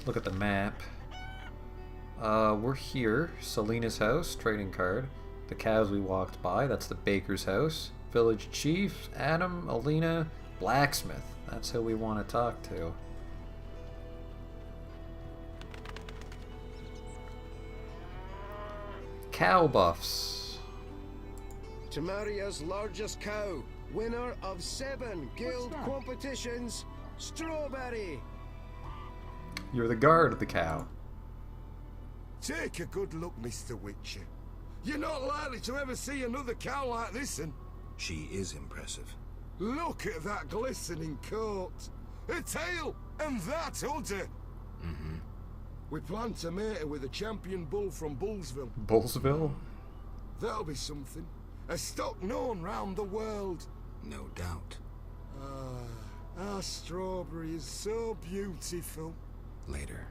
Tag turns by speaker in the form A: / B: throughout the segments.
A: look at the map. We're here. Selena's house, trading card. The cows we walked by, that's the baker's house. Village chief, Adam, Alina, blacksmith. That's who we want to talk to. Cow buffs.
B: Tamaria's largest cow, winner of 7 guild competitions, Strawberry.
A: You're the guard of the cow.
C: Take a good look, Mr. Witcher. You're not likely to ever see another cow like this, and
D: she is impressive.
C: Look at that glistening coat, a tail, and that udder.
D: Mm-hmm.
C: We plan to mate her with a champion bull from Bullsville.
A: Bullsville?
C: That'll be something. A stock known round the world.
D: No doubt.
C: Our Strawberry is so beautiful.
D: Later.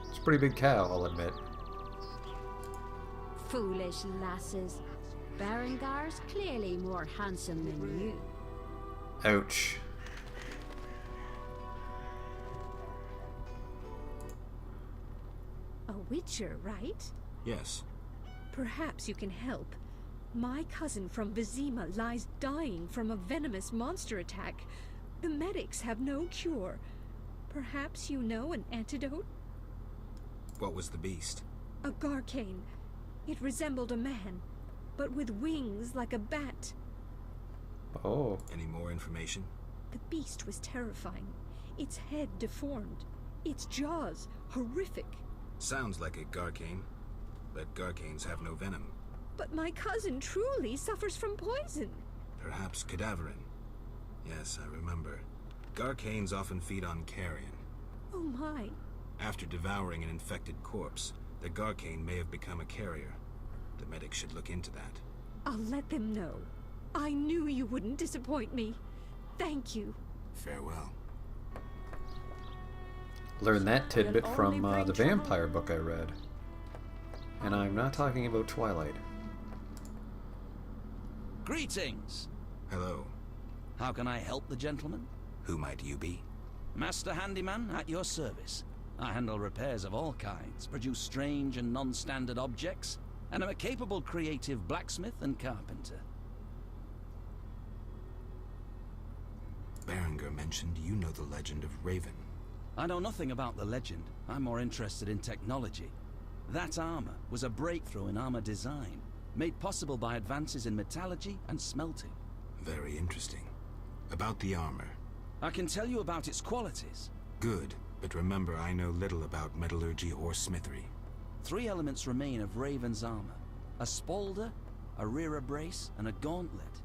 A: It's a pretty big cow, I'll admit.
E: Foolish lasses. Berengar's clearly more handsome than you.
A: Ouch.
F: A witcher, right?
D: Yes.
F: Perhaps you can help. My cousin from Vizima lies dying from a venomous monster attack. The medics have no cure. Perhaps you know an antidote?
D: What was the beast?
F: A garcane. It resembled a man, but with wings like a bat.
A: Oh.
D: Any more information?
F: The beast was terrifying. Its head deformed. Its jaws horrific.
D: Sounds like a garcane, but garcanes have no venom.
F: But my cousin truly suffers from poison.
D: Perhaps cadaverin. Yes, I remember. Garcanes often feed on carrion.
F: Oh my.
D: After devouring an infected corpse, the garcane may have become a carrier. The medic should look into that.
F: I'll let them know. I knew you wouldn't disappoint me. Thank you.
D: Farewell.
A: Learned that tidbit from the vampire book I read. And I'm not talking about Twilight.
G: Greetings!
D: Hello.
G: How can I help the gentleman?
D: Who might you be?
G: Master Handyman at your service. I handle repairs of all kinds, produce strange and non-standard objects, and am a capable creative blacksmith and carpenter.
D: Berenger mentioned you know the legend of Raven.
G: I know nothing about the legend. I'm more interested in technology. That armor was a breakthrough in armor design, made possible by advances in metallurgy and smelting.
D: Very interesting. About the armor.
G: I can tell you about its qualities.
D: Good, but remember I know little about metallurgy or smithery.
G: 3 elements remain of Raven's armor. A spalder, a rear brace, and a gauntlet.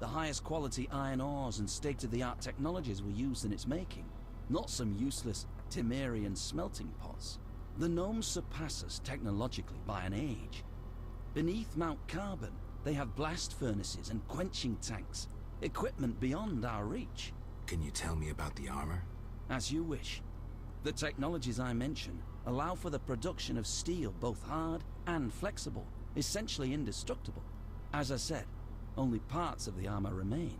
G: The highest quality iron ores and state-of-the-art technologies were used in its making. Not some useless Temerian smelting pots. The gnomes surpass us technologically by an age. Beneath Mount Carbon, they have blast furnaces and quenching tanks. Equipment beyond our reach.
D: Can you tell me about the armor?
G: As you wish. The technologies I mention allow for the production of steel both hard and flexible, essentially indestructible. As I said, only parts of the armor remain.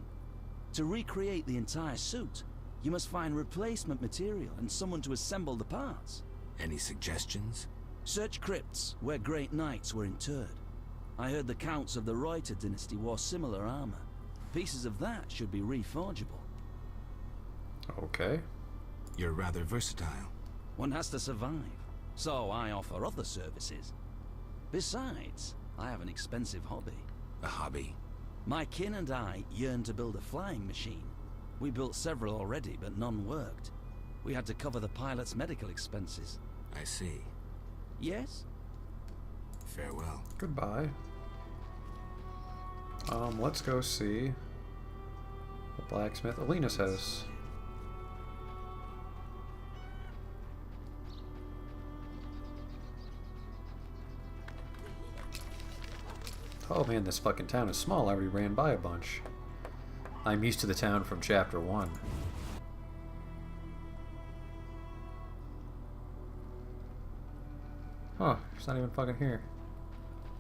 G: To recreate the entire suit, you must find replacement material and someone to assemble the parts.
D: Any suggestions?
G: Search crypts where great knights were interred. I heard the counts of the Reuter dynasty wore similar armor. Pieces of that should be reforgeable.
A: Okay.
D: You're rather versatile.
G: One has to survive, so I offer other services. Besides, I have an expensive hobby.
D: A hobby?
G: My kin and I yearn to build a flying machine. We built several already, but none worked. We had to cover the pilot's medical expenses.
D: I see.
G: Yes?
D: Farewell.
A: Goodbye. Let's go see the blacksmith, Alina's house. Oh man, this fucking town is small. I already ran by a bunch. I'm used to the town from chapter 1. Huh, it's not even fucking here.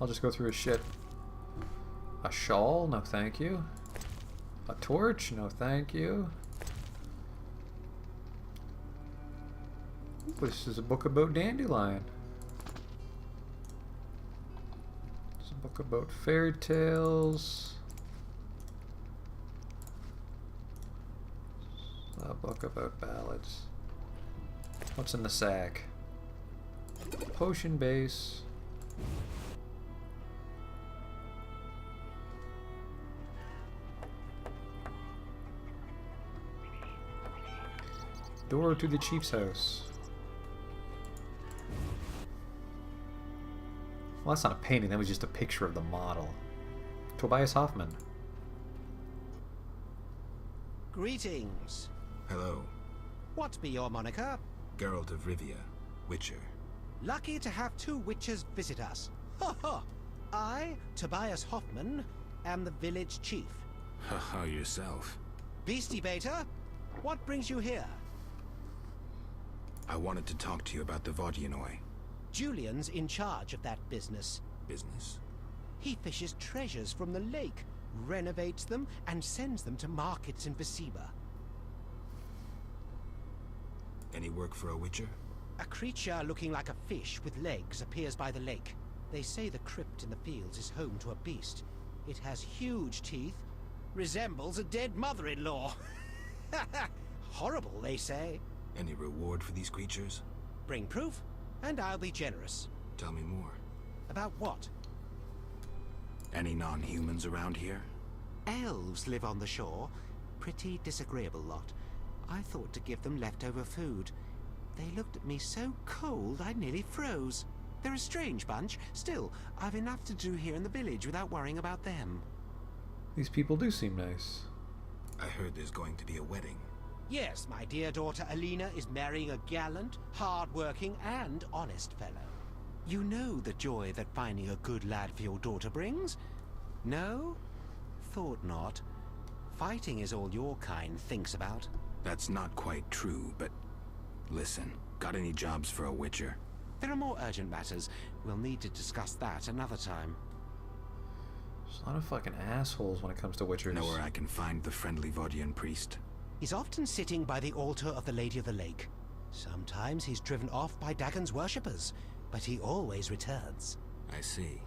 A: I'll just go through his shit. A shawl? No thank you. A torch? No thank you. Ooh, this is a book about Dandelion. It's a book about fairy tales. A book about ballads. What's in the sack? Potion base. Door to the chief's house. Well, that's not a painting, that was just a picture of the model. Tobias Hoffman.
H: Greetings.
D: Hello.
H: What be your moniker?
D: Geralt of Rivia, Witcher.
H: Lucky to have two witches visit us. Ha ha! I, Tobias Hoffman, am the village chief.
D: Haha, yourself.
H: Beastie Beta, what brings you here?
D: I wanted to talk to you about the Vodyanoi.
H: Julian's in charge of that business.
D: Business?
H: He fishes treasures from the lake, renovates them, and sends them to markets in Vizima.
D: Any work for a Witcher?
H: A creature looking like a fish with legs appears by the lake. They say the crypt in the fields is home to a beast. It has huge teeth, resembles a dead mother-in-law. Horrible, they say.
D: Any reward for these creatures?
H: Bring proof, and I'll be generous.
D: Tell me more.
H: About what?
D: Any non-humans around here?
H: Elves live on the shore. Pretty disagreeable lot. I thought to give them leftover food. They looked at me so cold I nearly froze. They're a strange bunch. Still, I've enough to do here in the village without worrying about them.
A: These people do seem nice.
D: I heard there's going to be a wedding.
H: Yes, my dear daughter Alina is marrying a gallant, hard-working, and honest fellow. You know the joy that finding a good lad for your daughter brings? No? Thought not. Fighting is all your kind thinks about.
D: That's not quite true, but... Listen, got any jobs for a Witcher?
H: There are more urgent matters. We'll need to discuss that another time.
A: There's a lot of fucking assholes when it comes to Witchers.
D: Know where I can find the friendly Vodian priest?
H: He's often sitting by the altar of the Lady of the Lake. Sometimes he's driven off by Dagon's worshippers, but he always returns.
D: I see.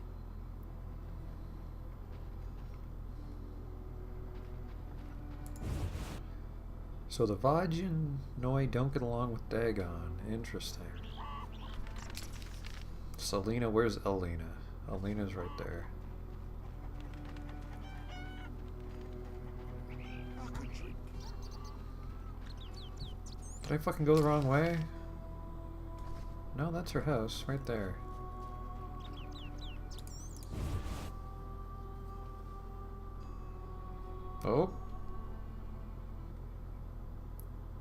A: So the Vodyanoi don't get along with Dagon. Interesting. Selena, where's Alina? Alina's right there. Did I fucking go the wrong way? No, that's her house, right there. Oh.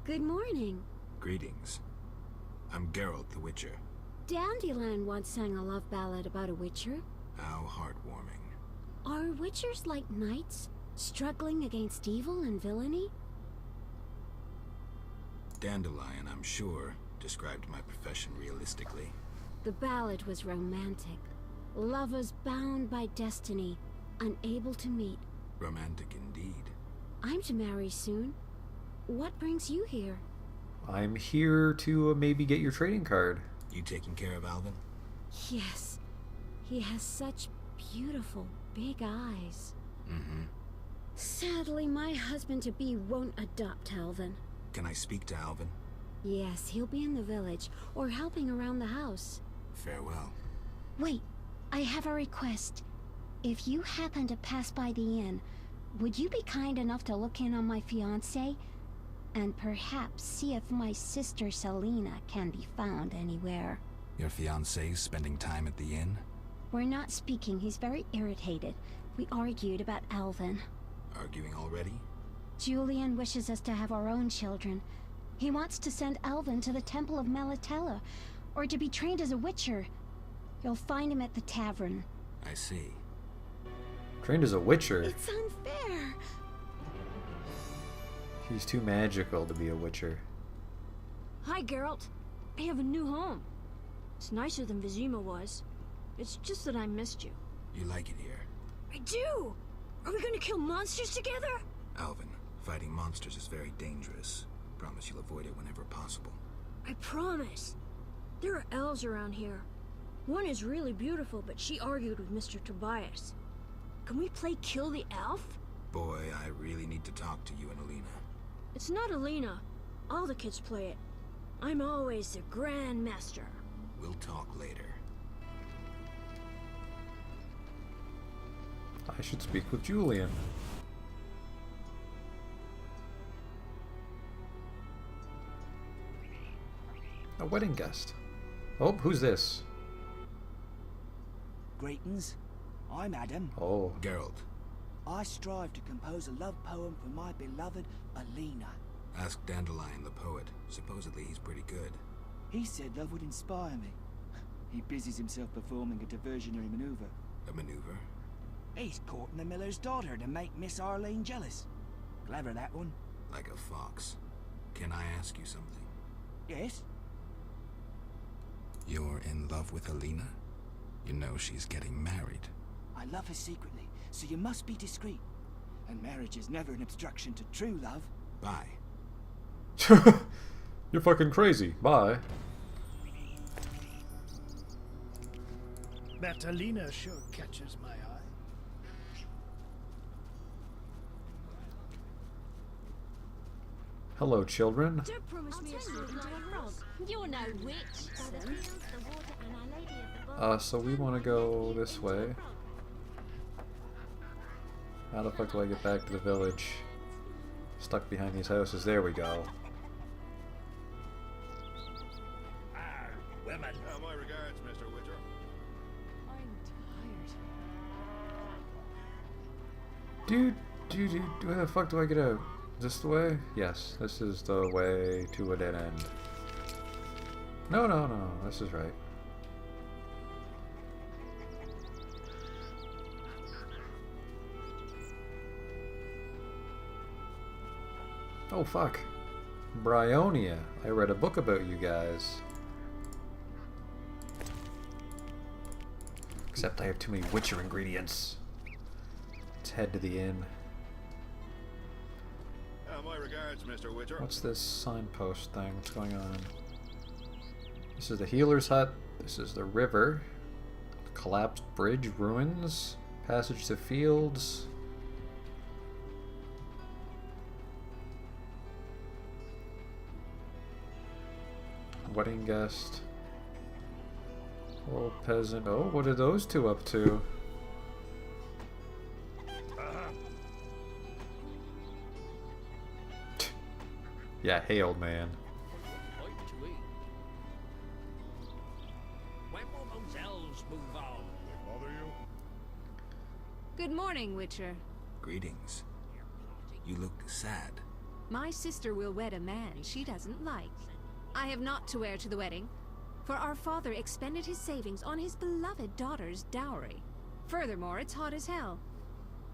E: Good morning.
D: Greetings. I'm Geralt the Witcher.
E: Dandelion once sang a love ballad about a witcher.
D: How heartwarming.
E: Are witchers like knights, struggling against evil and villainy?
D: Dandelion, I'm sure, described my profession realistically.
E: The ballad was romantic. Lovers bound by destiny, unable to meet.
D: Romantic indeed.
E: I'm to marry soon. What brings you here?
A: I'm here to maybe get your trading card.
D: You taking care of Alvin?
E: Yes. He has such beautiful, big eyes.
D: Mm-hmm.
E: Sadly, my husband-to-be won't adopt Alvin.
D: Can I speak to Alvin?
E: Yes, he'll be in the village, or helping around the house.
D: Farewell.
E: Wait, I have a request. If you happen to pass by the inn, would you be kind enough to look in on my fiancé? And perhaps see if my sister Selena can be found anywhere.
D: Your fiancé's spending time at the inn?
E: We're not speaking, he's very irritated. We argued about Alvin.
D: Arguing already?
E: Julian wishes us to have our own children. He wants to send Alvin to the Temple of Malatella, or to be trained as a witcher. You'll find him at the tavern.
D: I see.
A: Trained as a witcher.
E: It's unfair.
A: He's too magical to be a witcher.
I: Hi, Geralt. I have a new home. It's nicer than Vizima was. It's just that I missed you.
D: You like it here?
I: I do! Are we gonna kill monsters together?
D: Alvin, fighting monsters is very dangerous. Promise you'll avoid it whenever possible.
I: I promise. There are elves around here. One is really beautiful, but she argued with Mr. Tobias. Can we play Kill the Elf?
D: Boy, I really need to talk to you and Alina.
I: It's not Alina. All the kids play it. I'm always the Grand Master.
D: We'll talk later.
A: I should speak with Julian. A wedding guest. Oh, who's this?
J: Greetings. I'm Adam.
A: Oh.
D: Geralt,
J: I strive to compose a love poem for my beloved Alina.
D: ask Dandelion the poet. Supposedly he's pretty good.
J: He said love would inspire me. He busies himself performing a diversionary maneuver.
D: A maneuver?
J: He's courting the miller's daughter to make Miss Arlene jealous. Clever, that one.
D: Like a fox. Can I ask you something?
J: Yes?
D: You're in love with Alina? You know she's getting married.
J: I love her secretly, so you must be discreet. And marriage is never an obstruction to true love.
D: Bye.
A: You're fucking crazy. Bye.
K: That Alina sure catches my eye.
A: Hello, children.
I: Don't promise me a slip into a frog. You're no witch.
A: So we want to go this way. How the fuck do I get back to the village? Stuck behind these houses. There we go.
C: Women. My regards, Mr. Witcher.
A: Dude, where the fuck do I get out? Is this the way? Yes, this is the way to a dead end. No, this is right. Oh fuck. Bryonia. I read a book about you guys. Except I have too many Witcher ingredients. Let's head to the inn.
C: My regards, Mr. Witcher.
A: What's this signpost thing? What's going on? This is the healer's hut. This is the river. Collapsed bridge ruins. Passage to fields. Wedding guest. Old peasant. Oh, what are those two up to? Yeah, hey old man.
L: When will those elves move on?
C: Bother you?
F: Good morning, Witcher.
D: Greetings. You look sad.
F: My sister will wed a man she doesn't like. I have naught to wear to the wedding, for our father expended his savings on his beloved daughter's dowry. Furthermore, it's hot as hell.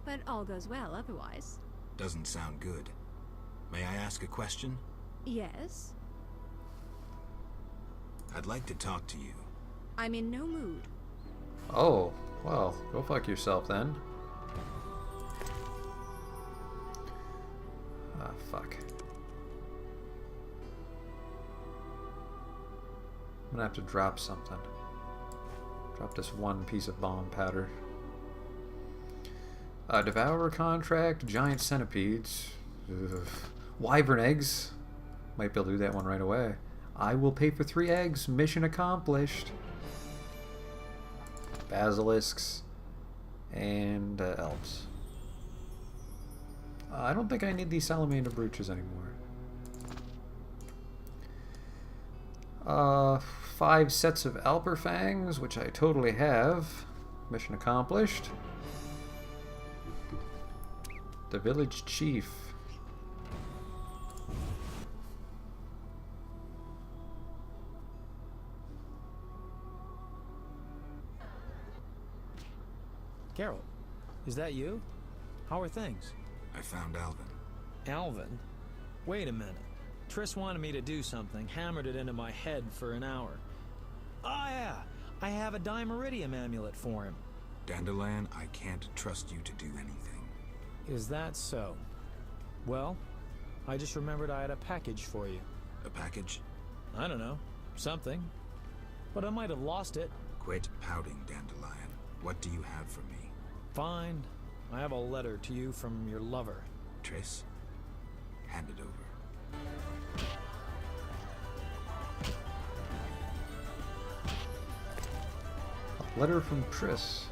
F: But all goes well otherwise.
D: Doesn't sound good. May I ask a question?
F: Yes?
D: I'd like to talk to you.
F: I'm in no mood.
A: Oh, well, go fuck yourself then. Ah, fuck. I'm gonna have to drop something. Drop this one piece of bomb powder. Devourer contract, giant centipedes. Ugh. Wyvern eggs. Might be able to do that one right away. I will pay for 3 eggs. Mission accomplished. Basilisks. And elves. I don't think I need these salamander brooches anymore. 5 sets of Alper fangs, which I totally have. Mission accomplished. The village chief.
M: Geralt, is that you? How are things?
D: I found Alvin.
M: Alvin? Wait a minute. Triss wanted me to do something, hammered it into my head for an hour. Oh yeah, I have a Dimeridium amulet for him.
D: Dandelion, I can't trust you to do anything.
M: Is that so? Well, I just remembered I had a package for you.
D: A package?
M: I don't know. Something. But I might have lost it.
D: Quit pouting, Dandelion. What do you have for me?
M: Fine. I have a letter to you from your lover.
D: Triss? Hand it over.
A: A letter from Triss.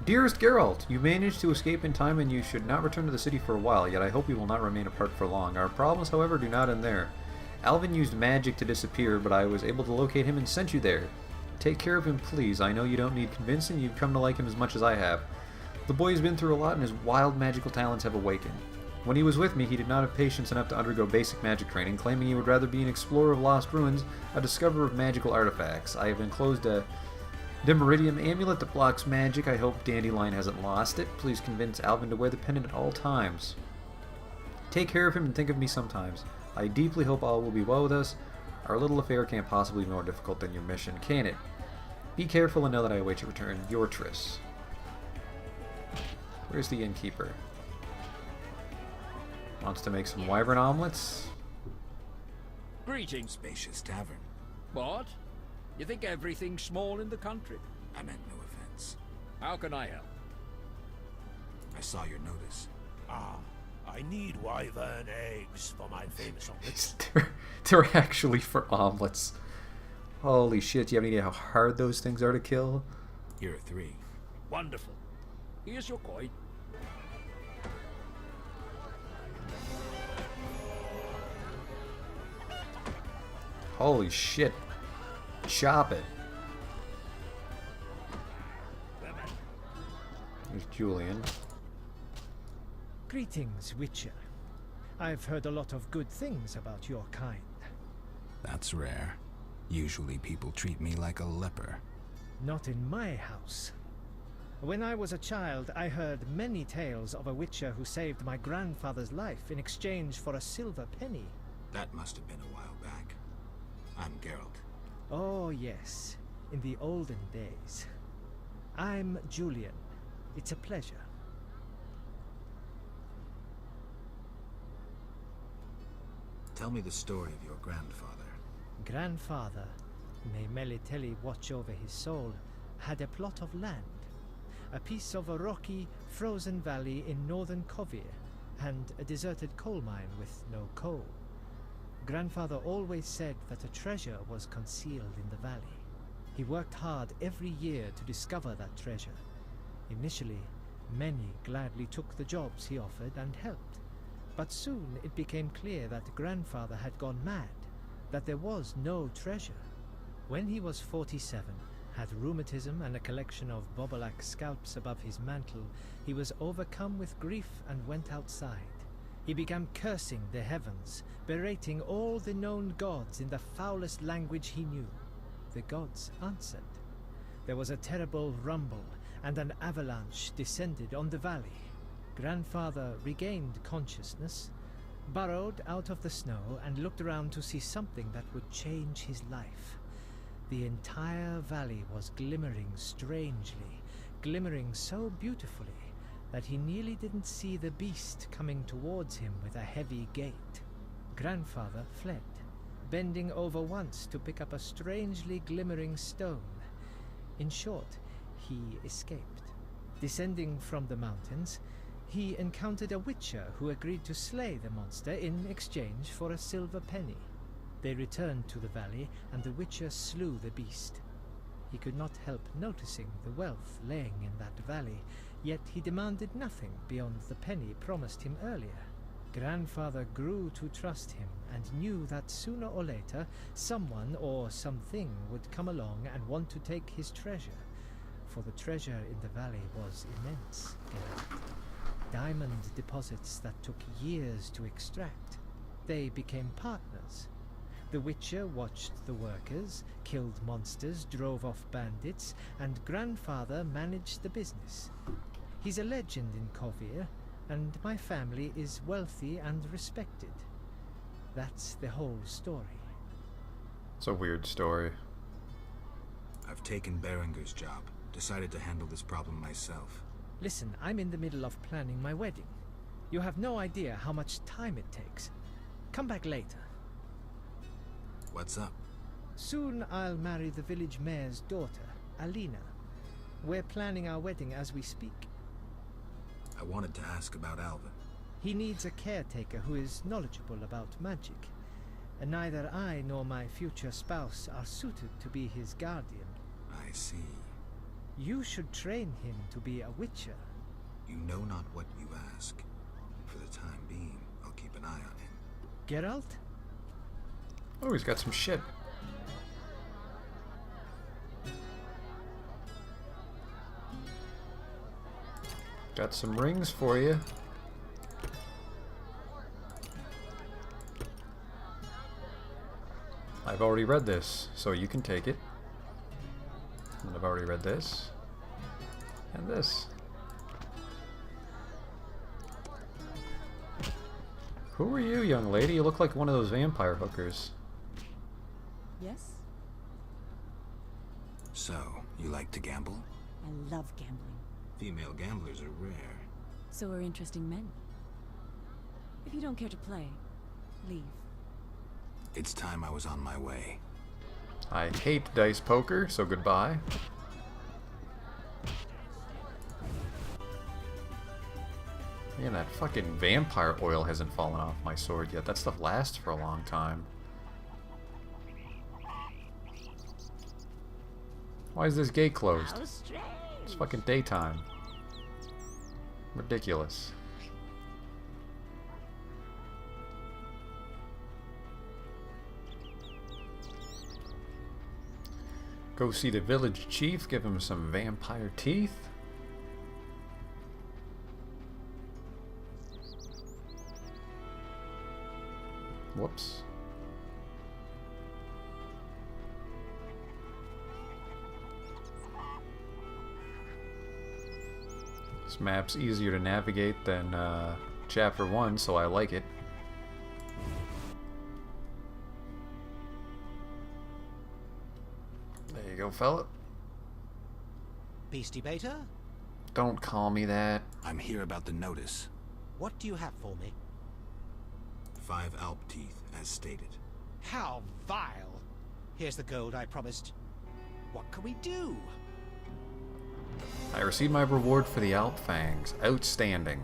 A: Dearest Geralt, you managed to escape in time and you should not return to the city for a while, yet I hope we will not remain apart for long. Our problems, however, do not end there. Alvin used magic to disappear, but I was able to locate him and sent you there. Take care of him, please. I know you don't need convincing, you've come to like him as much as I have. The boy has been through a lot and his wild magical talents have awakened. When he was with me, he did not have patience enough to undergo basic magic training, claiming he would rather be an explorer of lost ruins, a discoverer of magical artifacts. I have enclosed a Demeridium amulet that blocks magic. I hope Dandelion hasn't lost it. Please convince Alvin to wear the pendant at all times. Take care of him and think of me sometimes. I deeply hope all will be well with us. Our little affair can't possibly be more difficult than your mission, can it? Be careful and know that I await your return. Your Triss. Where's the innkeeper? Wants to make some wyvern omelets?
L: Greetings.
D: Spacious tavern.
L: What? You think everything's small in the country?
D: I meant no offense.
L: How can I help?
D: I saw your notice.
N: I need wyvern eggs for my famous omelets.
A: They're actually for omelets. Holy shit, do you have any idea how hard those things are to kill?
D: Here are 3.
L: Wonderful. Here's your coin.
A: Holy shit. Chop it. There's Julian.
K: Greetings, Witcher. I've heard a lot of good things about your kind.
D: That's rare. Usually people treat me like a leper.
K: Not in my house. When I was a child, I heard many tales of a Witcher who saved my grandfather's life in exchange for a silver penny.
D: That must have been a while back. I'm Geralt.
K: Oh, yes. In the olden days. I'm Julian. It's a pleasure.
D: Tell me the story of your grandfather.
K: Grandfather, may Melitele watch over his soul, had a plot of land. A piece of a rocky, frozen valley in northern Kovir, and a deserted coal mine with no coal. Grandfather always said that a treasure was concealed in the valley. He worked hard every year to discover that treasure. Initially, many gladly took the jobs he offered and helped. But soon it became clear that Grandfather had gone mad, that there was no treasure. When he was 47, had rheumatism and a collection of Bobolak scalps above his mantle, he was overcome with grief and went outside. He began cursing the heavens, berating all the known gods in the foulest language he knew. The gods answered. There was a terrible rumble, and an avalanche descended on the valley. Grandfather regained consciousness, burrowed out of the snow, and looked around to see something that would change his life. The entire valley was glimmering strangely, glimmering so beautifully that he nearly didn't see the beast coming towards him with a heavy gait. Grandfather fled, bending over once to pick up a strangely glimmering stone. In short, he escaped. Descending from the mountains, he encountered a witcher who agreed to slay the monster in exchange for a silver penny. They returned to the valley, and the witcher slew the beast. He could not help noticing the wealth laying in that valley, yet he demanded nothing beyond the penny promised him earlier. Grandfather grew to trust him and knew that sooner or later someone or something would come along and want to take his treasure, for the treasure in the valley was immense. Diamond deposits that took years to extract. They became partners. The Witcher watched the workers, killed monsters, drove off bandits, and Grandfather managed the business. He's a legend in Kovir, and my family is wealthy and respected. That's the whole story.
A: It's a weird story.
D: I've taken Berenger's job. Decided to handle this problem myself.
K: Listen, I'm in the middle of planning my wedding. You have no idea how much time it takes. Come back later.
D: What's up?
K: Soon I'll marry the village mayor's daughter, Alina. We're planning our wedding as we speak.
D: I wanted to ask about Alvin.
K: He needs a caretaker who is knowledgeable about magic, and neither I nor my future spouse are suited to be his guardian.
D: I see.
K: You should train him to be a witcher.
D: You know not what you ask. For the time being, I'll keep an eye on him.
K: Geralt?
A: Oh, he's got some shit. Got some rings for you. I've already read this, so you can take it. And I've already read this. And this. Who are you, young lady? You look like one of those vampire hookers.
O: Yes?
D: So, you like to gamble?
O: I love gambling.
D: Female gamblers are rare.
O: So are interesting men. If you don't care to play, leave.
D: It's time I was on my way.
A: I hate dice poker, so goodbye. Man, that fucking vampire oil hasn't fallen off my sword yet. That stuff lasts for a long time. Why is this gate closed? It's fucking daytime. Ridiculous. Go see the village chief, give him some vampire teeth. Whoops. This map's easier to navigate than Chapter 1, so I like it. There you go, fella.
H: Peace debater?
A: Don't call me that.
D: I'm here about the notice.
H: What do you have for me?
D: 5 Alp teeth, as stated.
H: How vile! Here's the gold I promised. What can we do?
A: I received my reward for the Alp Fangs. Outstanding.